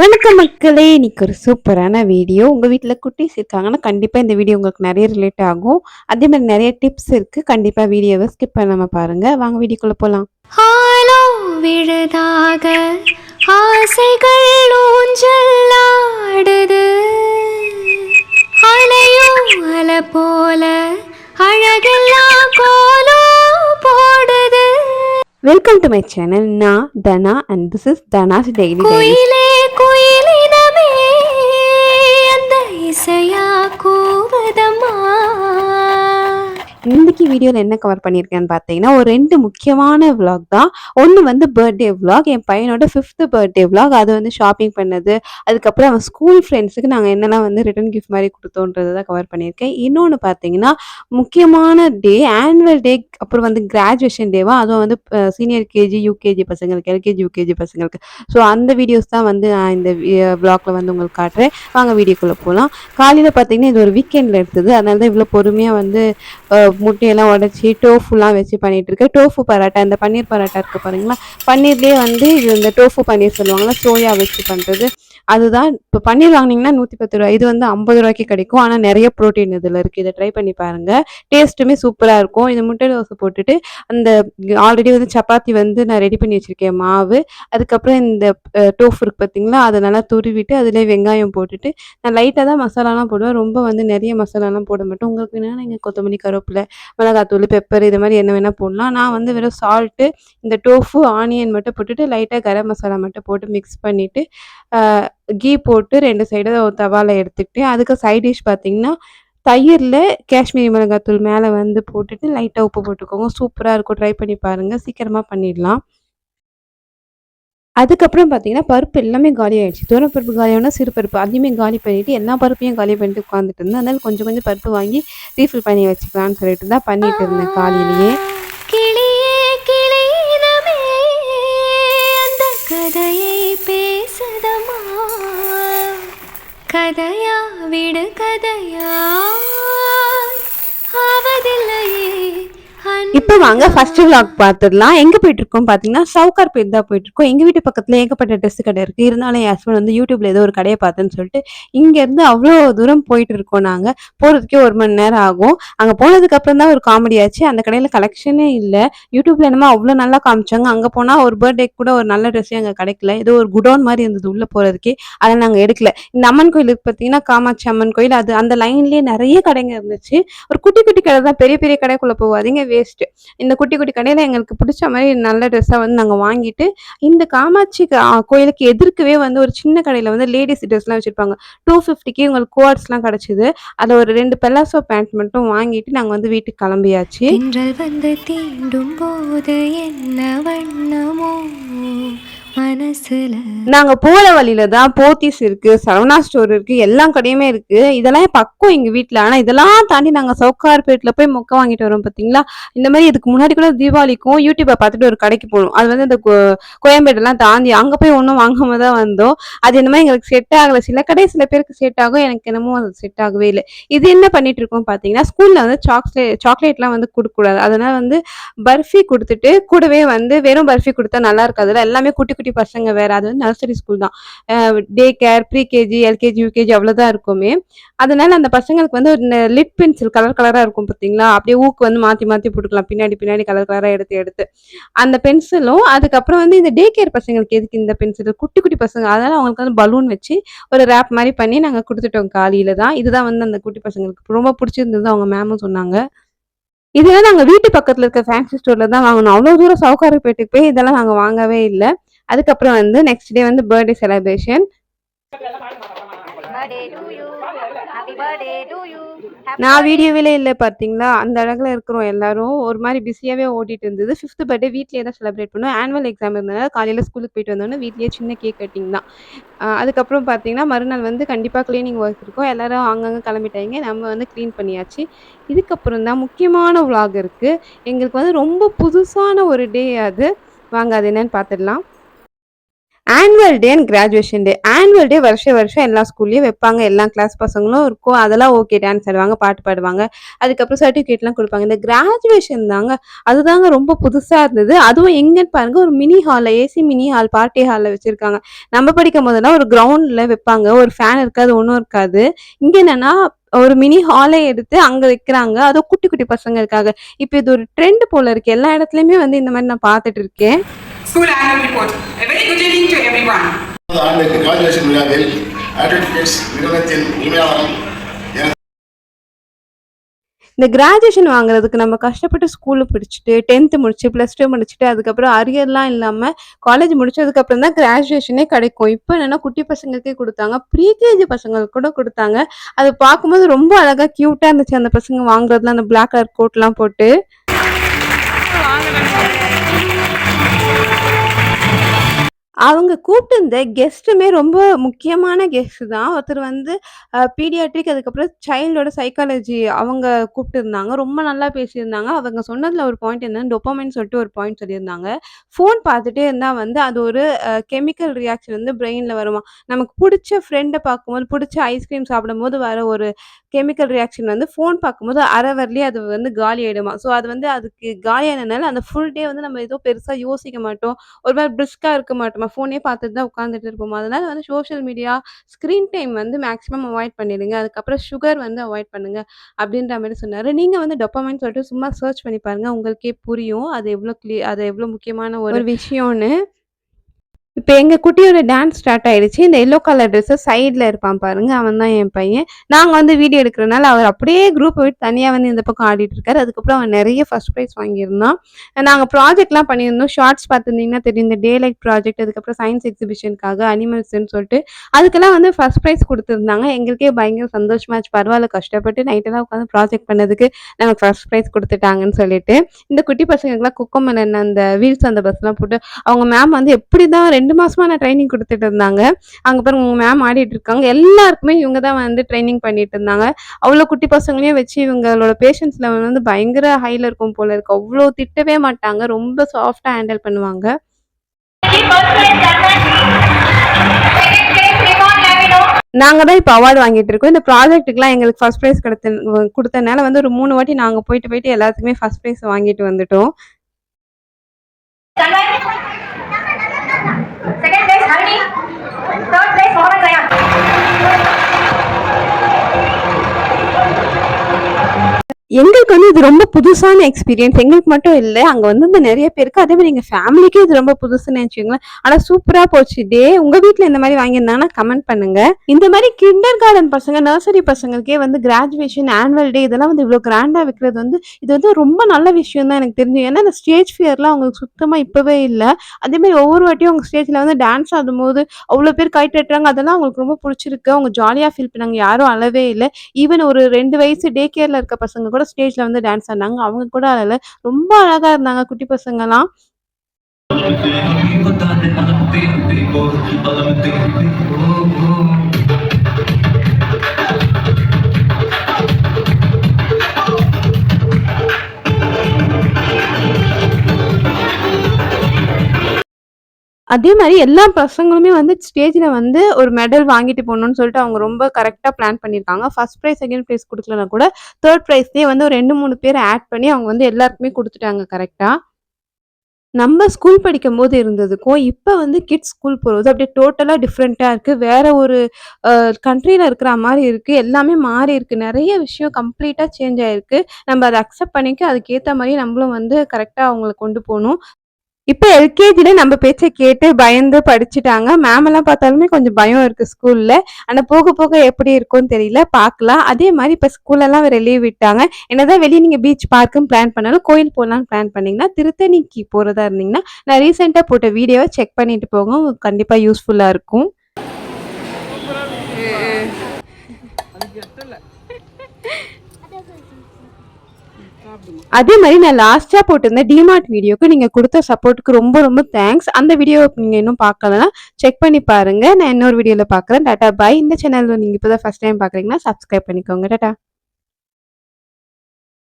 வணக்கம் மக்களே! இன்னைக்கு ஒரு சூப்பரான வீடியோ. உங்க வீட்ல குட்டீஸ் இருக்காங்கன்னா, கண்டிப்பா இந்த வீடியோ உங்களுக்கு நெறைய ரிலேட் ஆகும். அதே மாரி நெறைய டிப்ஸ் இருக்கு. கண்டிப்பா வீடியோவ ஸ்கிப் பண்ணாம பாருங்க. வாங்க வீடியோக்குள்ள போலாம். ஆலோ விழுதாக ஆசைகள் ஊஞ்சலாடுது, அலையோ அலை போல அழகெல்லாம் கோலோ போடுது. Welcome to my channel. நான் Dhana and this is Dhana's daily diaries. குயிலே குயிலினமே அந்த இசையா கூவதம்மா. இன்னைக்கு வீடியோல என்ன கவர் பண்ணியிருக்கேன்னு பார்த்தீங்கன்னா, ஒரு 2 முக்கியமான விளாக் தான். ஒண்ணு வந்து பர்த்டே விளாக். என் பையனோட 5த் பர்த்டே விளாக். அது வந்து ஷாப்பிங் பண்ணது. அதுக்கப்புறம் அவன் ஸ்கூல் ஃப்ரெண்ட்ஸுக்கு நாங்க என்னலாம் வந்து ரிட்டர்ன் கிஃப்ட் மாரி குடுத்தோன்றத தான் கவர் பண்ணியிருக்கேன். இன்னொன்னு பார்த்தீங்கன்னா, முக்கியமான டே ஆனுவல் டே அப்புறம் வந்து கிராஜுவேஷன் டேவா அதுவும் வந்து சீனியர் கேஜி, யூகேஜி பசங்களுக்கு, எல்கேஜி, யூகேஜி பசங்களுக்கு. ஸோ அந்த வீடியோஸ் தான் வந்து நான் இந்த விளாக்ல வந்து உங்களுக்கு காட்டுறேன். வாங்க வீடியோக்குள்ள போலாம். காலையில பார்த்தீங்கன்னா, இது ஒரு வீக்கெண்ட்ல எடுத்தது. அதனால தான் இவ்வளோ பொறுமையா வந்து முட்டையெல்லாம் உடச்சி டோஃபுலாம் வச்சு பண்ணிகிட்ருக்கேன். டோஃபு பரோட்டா, இந்த பன்னீர் பரோட்டா இருக்குது பாருங்களா, பன்னீர்லேயே வந்து இது இந்த டோஃபு பன்னீர் சொல்லுவாங்கள்ல, சோயா வச்சு பண்ணுறது. அதுதான் இப்போ பன்னீர் வாங்கினீங்கன்னா ரூ. 110. இது வந்து ரூ. 50 கிடைக்கும். ஆனால் நிறைய ப்ரோட்டீன் இதில் இருக்குது. இதை ட்ரை பண்ணி பாருங்கள். டேஸ்ட்டுமே சூப்பராக இருக்கும். இந்த முட்டை தோசை போட்டுட்டு அந்த ஆல்ரெடி வந்து சப்பாத்தி வந்து நான் ரெடி பண்ணி வச்சுருக்கேன் மாவு. அதுக்கப்புறம் இந்த டோஃபு இருக்குது பார்த்தீங்களா, அதை நல்லா துருவிட்டு அதிலே வெங்காயம் போட்டுட்டு நான் லைட்டாக தான் மசாலாலாம் போடுவேன். ரொம்ப வந்து நிறைய மசாலாலாம் போட மாட்டேன். உங்களுக்கு வேணும்னா நீங்கள் கொத்தமல்லி, கருவேப்பிலை, மிளகாத்தூள், பெப்பர் இது மாதிரி என்ன வேணால் போடலாம். நான் வந்து வெறும் சால்ட்டு, இந்த டோஃபு, ஆனியன் மட்டும் போட்டுட்டு லைட்டாக கரம் மசாலா மட்டும் போட்டு மிக்ஸ் பண்ணிவிட்டு கீ போட்டு 2 சைடும் தவால எடுத்துக்கிட்டேன். அதுக்கு சைட் டிஷ் பார்த்தீங்கன்னா, தயிரில் காஷ்மீரி மிளகாத்தூள் மேலே வந்து போட்டுட்டு லைட்டாக உப்பு போட்டுக்கோங்க. சூப்பராக இருக்கும். ட்ரை பண்ணி பாருங்கள். சீக்கிரமாக பண்ணிடலாம். அதுக்கப்புறம் பார்த்தீங்கன்னா, பருப்பு எல்லாமே காலி ஆயிடுச்சு. துவரம் பருப்பு காலியானா சிறு பருப்பு அதையுமே காலி பண்ணிட்டு, எல்லா பருப்பையும் காலி பண்ணிட்டு உட்காந்துட்டு இருந்தேன். அதனால கொஞ்சம் கொஞ்சம் பருப்பு வாங்கி ரீஃபில் பண்ணி வச்சுக்கலான்னு சொல்லிட்டு தான் பண்ணிட்டு இருந்தேன் காலையிலேயே. கிளியே கிளியினமே அந்த கதையை பேசுதம்மா. கதையா விடு கதையா ஆவதில்லையே. இப்போ வாங்க ஃபர்ஸ்ட் விளாக் பார்த்துடலாம். எங்கே போயிட்டுருக்கோம் பார்த்தீங்கன்னா, சவுகார்பேட் தான் போயிட்டுருக்கோம். எங்கள் வீட்டு பக்கத்தில் ஏகப்பட்ட ட்ரெஸ் கடை இருக்குது. இருந்தாலும் என் ஹஸ்பண்ட் வந்து யூடியூப்ல ஏதோ ஒரு கடையை பார்த்தேன்னு சொல்லிட்டு இங்கேருந்து அவ்வளோ தூரம் போயிட்டு இருக்கோம். நாங்கள் போகிறதுக்கே 1 மணி நேரம் ஆகும். அங்கே போனதுக்கப்புறம் தான் ஒரு காமெடி ஆச்சு. அந்த கடையில் கலெக்ஷனே இல்லை. யூடியூப்ல என்னமோ அவ்வளோ நல்லா காமிச்சாங்க. அங்கே போனால் ஒரு பர்த்டேக்கு கூட ஒரு நல்ல ட்ரெஸ்ஸே அங்கே கிடைக்கல. ஏதோ ஒரு குடோன் மாதிரி இருந்தது உள்ளே போகிறதுக்கே. அதை நாங்கள் எடுக்கல. இந்த அம்மன் கோயிலுக்கு பார்த்தீங்கன்னா, காமாட்சி அம்மன் கோயில், அது அந்த லைன்லேயே நிறைய கடைங்க இருந்துச்சு. ஒரு குட்டி குட்டி கடை தான், பெரிய பெரிய கடைக்குள்ளே போகாதீங்க, வேஸ்ட்டு. இந்த குட்டி குட்டி கடையில் எங்களுக்கு பிடிச்ச மாதிரி நல்ல ட்ரெஸ்ஸாக வந்து நாங்கள் வாங்கிட்டு, இந்த காமாட்சி கோயிலுக்கு எதிர்க்கவே வந்து ஒரு சின்ன கடையில் வந்து லேடிஸ் ட்ரெஸ்லாம் வச்சுருப்பாங்க. 250க்கு உங்களுக்கு கோட்ஸ்லாம் கிடச்சிது. அதில் ஒரு 2 பெல்லாசோ பேண்ட் மட்டும் வாங்கிட்டு நாங்கள் வந்து வீட்டுக்கு கிளம்பியாச்சு. திங்கள் வந்து தீண்டும் போது என்ன வண்ணமோ மனசுல. நாங்க போற வழியில தான் போத்தீஸ் இருக்கு, சரவணா ஸ்டோர் இருக்கு, எல்லா கடையுமே இருக்கு. இதெல்லாம் பக்கம் எங்க வீட்ல. ஆனா இதெல்லாம் தாண்டி நாங்க சவுகார்பேட்ல போய் மொக்க வாங்கிட்டு வரோம் பாத்தீங்களா. இந்த மாதிரி இதுக்கு முன்னாடி கூட தீபாவளிக்கும் யூடியூப்பை பார்த்துட்டு ஒரு கடைக்கு போனோம். அது வந்து இந்த கோயம்பேடெல்லாம் தாண்டி அங்க போய் ஒன்றும் வாங்காம தான் வந்தோம். அது இந்த மாதிரி எங்களுக்கு செட் ஆகல. சில கடை சில பேருக்கு செட் ஆகும். எனக்கு என்னமோ அது செட் ஆகவே இல்லை. இது என்ன பண்ணிட்டு இருக்கோம் பாத்தீங்கன்னா, ஸ்கூல்ல வந்து சாக்லேட்லாம் வந்து கொடுக்கக்கூடாது. அதனால வந்து பர்ஃபி கொடுத்துட்டு கூடவே வந்து வெறும் பர்ஃபி கொடுத்தா நல்லா இருக்காதுல்ல. எல்லாமே குட்டி குட்டி பசங்க வேற. அது வந்து நர்சரி ஸ்கூல் தான். Day care, pre KG, LKG, UKG அவ்வளோதான் இருக்குமே. அதனால அந்த பசங்களுக்கு வந்து ஒரு லிட் பென்சில் கலர் கலராக இருக்கும் பார்த்தீங்களா, அப்படியே ஊக்கு வந்து மாற்றி மாற்றி போட்டுக்கலாம். பின்னாடி பின்னாடி கலர் கலராக எடுத்து எடுத்து அந்த பென்சிலும். அதுக்கப்புறம் வந்து இந்த டே கேர் பசங்களுக்கு எதுக்கு இந்த பென்சில், குட்டி குட்டி பசங்க, அதனால அவங்களுக்கு வந்து பலூன் வச்சு ஒரு ரேப் மாதிரி பண்ணி நாங்கள் கொடுத்துட்டோம் காலையில தான். இதுதான் வந்து அந்த குட்டி பசங்களுக்கு ரொம்ப பிடிச்சிருந்தது, அவங்க மேமும் சொன்னாங்க. இதெல்லாம் நாங்க வீட்டு பக்கத்துல இருக்க ஃபேன்சி ஸ்டோர்ல தான் வாங்கணும். அவ்வளோ தூரம் சவுகார்பேட்டைக்கு போய் இதெல்லாம் நாங்க வாங்கவே இல்ல. அதுக்கப்புறம் வந்து நெக்ஸ்ட் டே வந்து பர்த்டே செலிப்ரேஷன். நான் வீடியோவிலே இல்லை பார்த்தீங்களா, அந்த அழகுல இருக்கிறோம் எல்லாரும். ஒரு மாதிரி பிஸியாவே ஓடிட்டு இருந்தது. 5த் பர்த்டே வீட்லயே தான் செலிப்ரேட் பண்ணோம். ஆனுவல் எக்ஸாம் இருந்தனால காலையில ஸ்கூலுக்கு போயிட்டு வந்தோனே வீட்லயே சின்ன கேக் கட்டிங் தான். அதுக்கப்புறம் பார்த்தீங்கன்னா, மறுநாள் வந்து கண்டிப்பா கிளீனிங் ஒர்க் இருக்கும். எல்லாரும் அங்கங்க கிளம்பிட்டாய்ங்க. நம்ம வந்து கிளீன் பண்ணியாச்சு. இதுக்கப்புறம் தான் முக்கியமான விளாக் இருக்கு. எங்களுக்கு வந்து ரொம்ப புதுசான ஒரு டே அது. வாங்க அது என்னன்னு பார்த்துடலாம். Annual day and graduation day. Annual day வருஷம் எல்லா ஸ்கூல்லயும் வைப்பாங்க. எல்லா கிளாஸ் பசங்களும் இருக்கும். அதெல்லாம் ஓகே, டான்ஸ் ஆடுவாங்க, பாட்டு பாடுவாங்க. அதுக்கப்புறம் சர்டிஃபிகேட்லாம் குடுப்பாங்க. இந்த கிராஜுவேஷன் தாங்க, அதுதாங்க ரொம்ப புதுசா இருந்தது. அதுவும் எங்கன்னு பாருங்க, ஒரு மினி ஹால்ல, ஏசி மினி ஹால், பார்ட்டி ஹால்ல வச்சிருக்காங்க. நம்ம படிக்கும் போதெல்லாம் ஒரு கிரவுண்ட்ல வைப்பாங்க. ஒரு ஃபேன் இருக்காது, ஒண்ணும் இருக்காது. இங்க என்னன்னா ஒரு மினி ஹாலே எடுத்து அங்க வைக்கிறாங்க. அதுவும் குட்டி குட்டி பசங்களுக்காக. இப்ப இது ஒரு ட்ரெண்ட் போல இருக்கு. எல்லா இடத்துலயுமே வந்து இந்த மாரி நான் பார்த்துட்டு இருக்கேன். School annual report. A very good evening to everyone. ஆண்டு கிராஜுவேஷன் விழாவில் அட்வொகேட்ஸ் நிறுவனத்தின் உரிமையாளரும் இந்த கிராஜுவேஷன் வாங்குறதுக்கு நம்ம கஷ்டப்பட்டு ஸ்கூல்ல படிச்சுட்டு 10th முடிச்சு +2 முடிச்சுட்டு அதுக்கப்புறம் அரியர்லாம் இல்லாம காலேஜ் முடிச்சதுக்கப்புறம் தான் கிராஜுவேஷனே கிடைக்கும். இப்போ என்னன்னா குட்டி பசங்களுக்கே கொடுத்தாங்க, ப்ரீகேஜி பசங்களுக்கு கூட கொடுத்தாங்க. அது பார்க்கும்போது ரொம்ப அழகா கியூட்டா இருந்துச்சு. அந்த பசங்க வாங்குறதுலாம் அந்த பிளாக் கலர் கோட்லாம் போட்டு. அவங்க கூப்பிட்டிருந்த கெஸ்ட்டுமே ரொம்ப முக்கியமான கெஸ்ட் தான். ஒருத்தர் வந்து பீடியாட்ரிக், அதுக்கப்புறம் சைல்டோட சைக்காலஜி அவங்க கூப்பிட்டுருந்தாங்க. ரொம்ப நல்லா பேசியிருந்தாங்க. அவங்க சொன்னதில ஒரு பாயிண்ட் என்னன்னா, டோபமைன் சொல்லிட்டு ஒரு பாயிண்ட் சொல்லியிருந்தாங்க. ஃபோன் பார்த்துட்டே இருந்தா வந்து அது ஒரு கெமிக்கல் ரியாக்ஷன் வந்து பிரெயின்ல வருமாம். நமக்கு புடிச்ச ஃப்ரெண்ட பார்க்கும்போது, புடிச்ச ஐஸ்கிரீம் சாப்பிடும்போது வர ஒரு கெமிக்கல் ரியாக்ஷன் வந்து ஃபோன் பார்க்கும்போது ஹவர்லயே அது வந்து காலி ஆயிடுமாம். ஸோ அது வந்து அதுக்கு காலியானனால அந்த ஃபுல் டே வந்து நம்ம ஏதோ பெருசா யோசிக்க மாட்டோம். ஒரு மாரி பிரிஸ்கா இருக்க மாட்டோமா. ஃபோனே பார்த்துட்டு தான் உட்காந்துட்டு இருப்போம். அதனால வந்து சோஷியல் மீடியா, ஸ்க்ரீன் டைம் வந்து மேக்ஸிமம் அவாய்ட் பண்ணிடுங்க. அதுக்கப்புறம் சுகர் வந்து அவாய்ட் பண்ணுங்க அப்படின்ற மாரி சொன்னாரு. நீங்க வந்து டோபமைன் சொல்லிட்டு சும்மா சர்ச் பண்ணி பாருங்க. உங்களுக்கே புரியும். அது எவ்வளோ முக்கியமான ஒரு விஷயம்னு. இப்ப எங்க குட்டியோட டான்ஸ் ஸ்டார்ட் ஆயிடுச்சு. இந்த எல்லோ கலர் ட்ரெஸ்ஸ சைடுல இருப்பான் பாருங்க, அவன் தான் என் பையன். நாங்க வந்து வீடியோ எடுக்கிறனால அவர் அப்படியே குரூப்ப விட்டு தனியா வந்து இந்த பக்கம் ஆடிட்டு இருக்காரு. அதுக்கப்புறம் அவன் நெறைய ஃபர்ஸ்ட் பிரைஸ் வாங்கியிருந்தான். நாங்க ப்ராஜெக்ட்லாம் பண்ணியிருந்தோம். ஷார்ட்ஸ் பார்த்துருந்தீங்கன்னா தெரியும். இந்த டே லைட் ப்ராஜெக்ட், அதுக்கப்புறம் சயின்ஸ் எக்ஸிபிஷனுக்காக அனிமல்ஸ்ன்னு சொல்லிட்டு அதுக்கெல்லாம் வந்து ஃபர்ஸ்ட் பிரைஸ் குடுத்துருந்தாங்க. எங்களுக்கே பயங்கர சந்தோஷமாச்சு. பரவால்ல, கஷ்டப்பட்டு நைட்டெல்லாம் உட்காந்து ப்ராஜெக்ட் பண்ணதுக்கு நமக்கு ஃபர்ஸ்ட் பிரைஸ் குடுத்துட்டாங்கன்னு சொல்லிட்டு. இந்த குட்டி பசங்களுக்குலாம் கொக்கோமெலன் அந்த வீல்ஸ் அந்த பஸ்லாம் போட்டு அவங்க மேம் வந்து எப்படிதான் 2 மாசமா நான் ட்ரெய்னிங் குடுத்துட்டு இருந்தாங்க. அங்க பாருங்க உங்க மேம் ஆடிட்டு இருக்காங்க. எல்லாருக்குமே இவங்க தான் வந்து ட்ரெய்னிங் பண்ணிட்டு இருந்தாங்க. அவ்ளோ குட்டி பசங்களையும் வச்சு இவங்களோட பேஷன்ஸ் லெவல் வந்து பயங்கர ஹைல இருக்கும் போல இருக்கு. அவ்ளோ திட்டவே மாட்டாங்க. ரொம்ப சாஃப்ட்டா ஹேண்டில் பண்ணுவாங்க. நாங்க தான் இப்ப அவார்ட் வாங்கிட்டு இருக்கோம். இந்த ப்ராஜெக்ட்டுக்குலாம் எங்களுக்கு ஃபர்ஸ்ட் பிரைஸ் குடுத்தனால வந்து ஒரு 3 வாட்டி நாங்க போயிட்டு எல்லாத்துக்குமே ஃபர்ஸ்ட் பிரைஸ் வாங்கிட்டு வந்துட்டோம். Second place Harini, third place Mohammed Zayan. எங்களுக்கு வந்து இது ரொம்ப புதுசான எக்ஸ்பீரியன்ஸ். எங்களுக்கு மட்டும் இல்ல, அங்க வந்து நெறைய பேருக்கு, அதே மாரி எங்க ஃபேமிலிக்கே இது ரொம்ப புதுசுன்னு வச்சுக்கோங்களேன். ஆனா சூப்பரா போச்சு டே. உங்க வீட்ல இந்த மாரி வாங்கியிருந்தாங்கன்னா கமெண்ட் பண்ணுங்க. இந்த மாரி கிண்டர் கார்டன் பசங்க, நர்சரி பசங்களுக்கே வந்து கிராஜுவேஷன், ஆனுவல் டே இதெல்லாம் வந்து இவ்ளோ கிராண்டா வைக்கிறது வந்து இது வந்து ரொம்ப நல்ல விஷயம் தான் எனக்கு தெரிஞ்சு. ஏன்னா இந்த ஸ்டேஜ் ஃபியர்லாம் அவங்களுக்கு சுத்தமா இப்பவே இல்ல. அதே மாரி ஒவ்வொரு வாட்டியும் அவங்க ஸ்டேஜ்ல வந்து டான்ஸ் ஆடும்போது அவ்ளோ பேர் கை தட்டுறாங்க. அதெல்லாம் அவங்களுக்கு ரொம்ப புடிச்சிருக்கு. அவங்க ஜாலியா ஃபீல் பண்ணாங்க. யாரும் அழவே இல்ல. ஈவன் ஒரு 2 வயசு டே கேர்ல இருக்க பசங்க கூட ஸ்டேஜ்ல வந்து டான்ஸ் ஆடுனாங்க. அவங்க கூட அழல. ரொம்ப அழகா இருந்தாங்க குட்டி பசங்கலாம். அதே மாரி எல்லா பசங்களுமே வந்து ஸ்டேஜ்ல வந்து ஒரு மெடல் வாங்கிட்டு போணும்னு சொல்லிட்டு அவங்க ரொம்ப கரெக்ட்டா பிளான் பண்ணியிருக்காங்க. ஃபர்ஸ்ட் பிரைஸ், செகண்ட் பிரைஸ் குடுக்கலனா கூட 3rd பிரைஸ்லயே வந்து ஒரு 2, 3 பேர் ஆட் பண்ணி அவங்க வந்து எல்லாருக்குமே குடுத்துட்டாங்க கரெக்ட்டா. நம்ம ஸ்கூல் படிக்கும்போது இருந்ததுக்கும், இப்ப வந்து கிட்ஸ் ஸ்கூல் போறது அப்படியே டோட்டலா டிஃபரெண்ட்டா இருக்கு. வேற ஒரு கண்ட்ரில இருக்கிற மாரி இருக்கு. எல்லாமே மாறி இருக்கு. நெறைய விஷயம் கம்ப்ளீட்டா சேஞ்ச் ஆயிருக்கு. நம்ம அத அக்செப்ட் பண்ணிக்க அதுக்கேத்த மாரி நம்மளும் வந்து கரெக்ட்டா அவங்கள கொண்டு போணும். இப்ப எல்கேஜில நம்ம பேச்ச கேட்டு பயந்து படிச்சுட்டாங்க. மேம் எல்லாம் பார்த்தாலுமே கொஞ்சம் பயம் இருக்கு ஸ்கூல்ல. ஆனா போக போக எப்படி இருக்கும்னு தெரியல. பார்க்கலாம். அதே மாரி இப்ப ஸ்கூல்லலாம் வேற லீவ் விட்டாங்க. என்னதான் வெளிய நீங்க பீச், பார்க்குன்னு பிளான் பண்ணாலும், கோயில் போலான்னு பிளான் பண்ணீங்கன்னா, திருத்தணிக்கு போறதா இருந்தீங்கன்னா, நான் ரீசென்ட்டா போட்ட வீடியோவ செக் பண்ணிட்டு போங்க. உங்களுக்கு கண்டிப்பா யூஸ்ஃபுல்லா இருக்கும். அதே மாரி நான் லாஸ்ட்டா போட்டிருந்த டிமார்ட் வீடியோக்கு நீங்க குடுத்த சப்போர்ட்க்கு ரொம்ப ரொம்ப தேங்க்ஸ். அந்த வீடியோவ நீங்க இன்னும் பார்க்கலன்னா செக் பண்ணி பாருங்க. நான் இன்னொரு வீடியோல பார்க்குறேன். டாட்டா பாய். இந்த சேனல்ல நீங்க இப்ப தான் ஃபர்ஸ்ட் டைம் பார்க்குறீங்கன்னா சப்ஸ்கிரைப் பண்ணிக்கோங்க. டாட்டா.